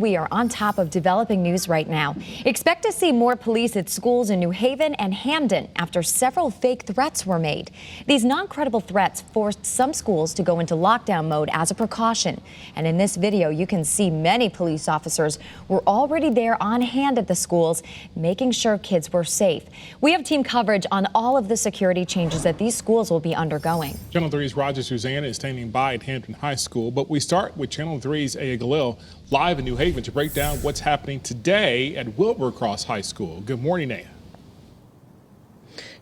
We are on top of developing news right now. Expect to see more police at schools in New Haven and Hamden after several fake threats were made. These non-credible threats forced some schools to go into lockdown mode as a precaution. And in this video, you can see many police officers were already there on hand at the schools, making sure kids were safe. We have team coverage on all of the security changes that these schools will be undergoing. Channel 3's Roger Susanna is standing by at Hampton High School, but we start with Channel 3's Aya Galil live in New Haven to break down what's happening today at Wilbercross High School. Good morning, Aya.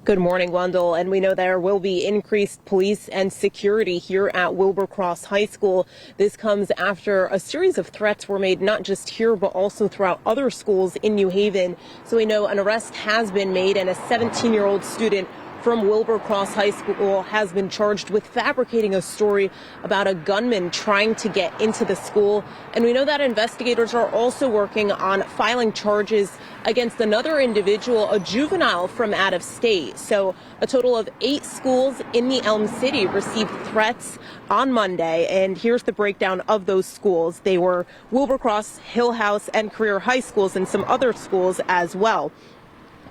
Good morning, Wendell. And we know there will be increased police and security here at Wilbercross High School. This comes after a series of threats were made not just here, but also throughout other schools in New Haven. So we know an arrest has been made, and a 17-year-old student from Wilbercross High School has been charged with fabricating a story about a gunman trying to get into the school. And we know that investigators are also working on filing charges against another individual, a juvenile from out of state. So a total of 8 schools in the Elm City received threats on Monday. And here's the breakdown of those schools. They were Wilbercross, Hillhouse, and Career High Schools, and some other schools as well.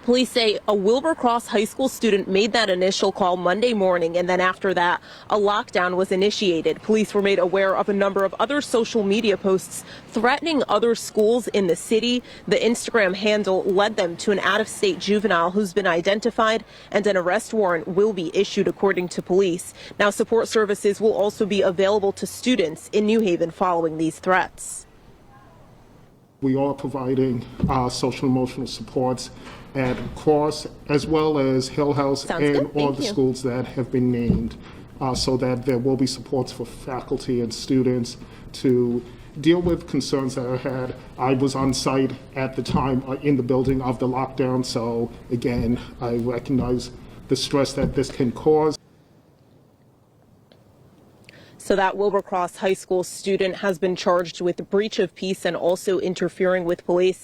Police say a Wilbercross High School student made that initial call Monday morning, and then after that, a lockdown was initiated. Police were made aware of a number of other social media posts threatening other schools in the city. The Instagram handle led them to an out-of-state juvenile who's been identified, and an arrest warrant will be issued, according to police. Now, support services will also be available to students in New Haven following these threats. We are providing social emotional supports at Cross as well as Hillhouse and all the schools that have been named, so that there will be supports for faculty and students to deal with concerns that are had. I was on site at the time in the building of the lockdown, so again, I recognize the stress that this can cause. So that Wilbercross High School student has been charged with breach of peace and also interfering with police.